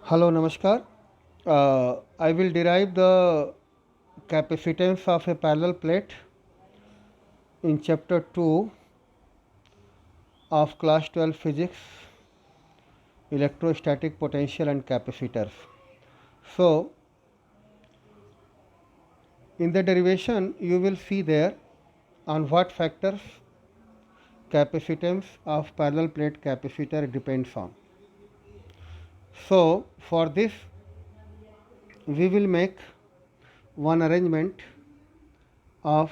Hello, Namaskar. I will derive the capacitance of a parallel plate in chapter 2 of class 12 physics, electrostatic potential and capacitors. So, in the derivation, you will see there on what factors capacitance of parallel plate capacitor depends on. So, for this, we will make one arrangement of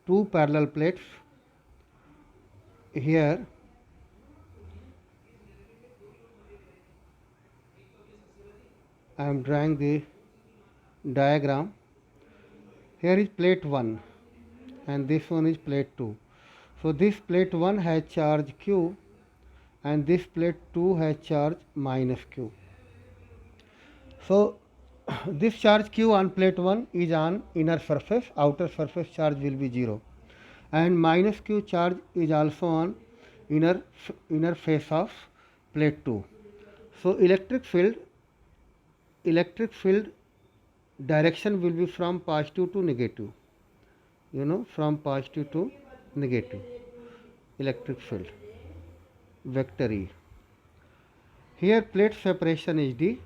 two parallel plates. Here I am drawing the diagram. Here is plate 1 and this one is plate 2. So this plate 1 has charge q and this plate 2 has charge minus q. So this charge q on plate 1 is on inner surface, outer surface charge will be 0, and minus q charge is also on inner face of plate 2. So electric field direction will be from positive to negative, from positive to negative. Electric field vector E. Here plate separation is D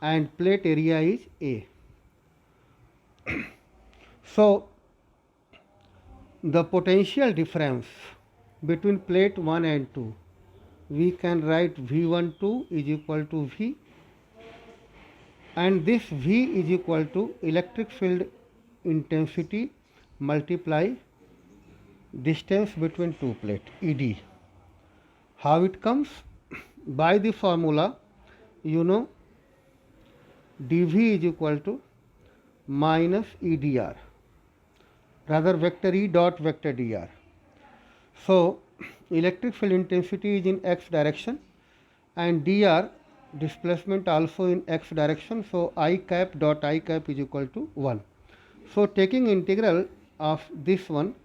and plate area is A. So the potential difference between plate 1 and 2, we can write V12 is equal to V, and this V is equal to electric field intensity multiply distance between two plates, ED. How it comes? By the formula, dV is equal to minus EDR, rather vector E dot vector dr. So electric field intensity is in x direction and dr displacement also in x direction. So I cap dot I cap is equal to 1. So taking integral of this one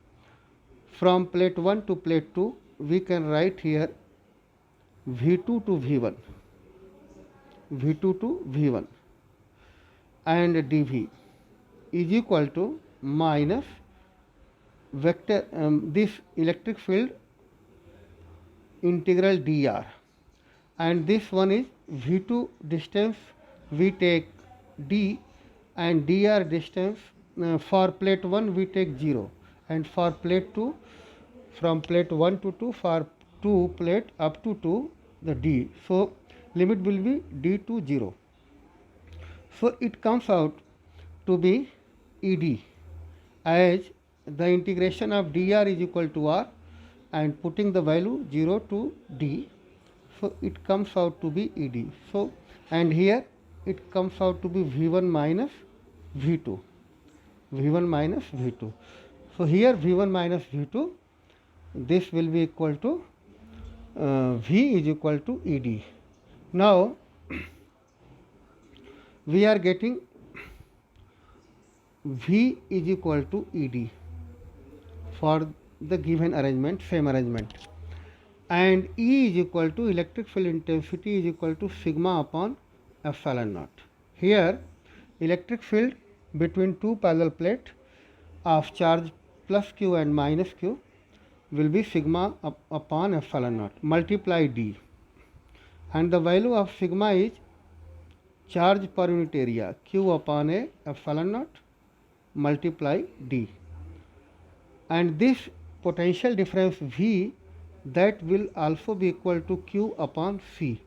from plate 1 to plate 2, we can write here V2 to V1, V2 to V1, and dV is equal to minus vector this electric field integral dr, and this one is V2 distance we take d, and dr distance for plate 1 we take 0, and for plate 2 from plate 1 to 2, for 2 plate up to 2 the d. So limit will be d to 0. So it comes out to be ED, as the integration of dr is equal to r and putting the value 0 to d. So it comes out to be ED. So and here it comes out to be V1 minus V2, V1 minus V2. So here V1 minus V2, this will be equal to V is equal to ED. Now we are getting V is equal to ED for the given arrangement, same arrangement, and E is equal to electric field intensity is equal to sigma upon epsilon naught. Here electric field between two parallel plates of charge plus q and minus q will be sigma upon epsilon naught multiply d, and the value of sigma is charge per unit area q upon a epsilon naught multiply d, and this potential difference V, that will also be equal to q upon c.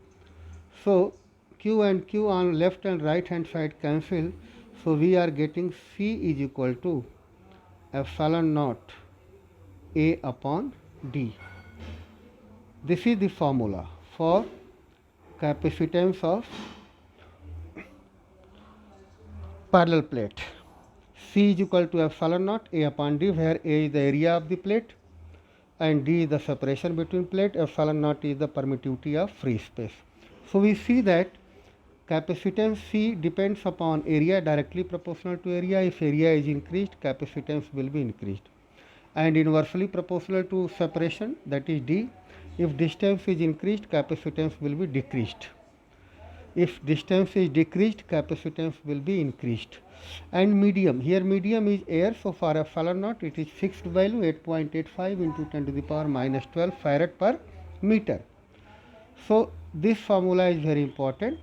So q and q on left and right hand side cancel, so we are getting c is equal to epsilon naught a upon d. This is the formula for capacitance of parallel plate. C is equal to epsilon naught a upon d, where a is the area of the plate and d is the separation between plate, epsilon naught is the permittivity of free space. So we see that capacitance C depends upon area, directly proportional to area. If area is increased, capacitance will be increased, and inversely proportional to separation, that is d. If distance is increased, capacitance will be decreased. If distance is decreased, capacitance will be increased. And medium, here medium is air, so for epsilon naught it is fixed value 8.85 into 10 to the power minus 12 farad per meter. So this formula is very important,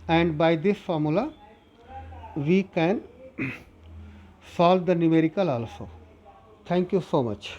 and by this formula we can solve the numerical also. Thank you so much.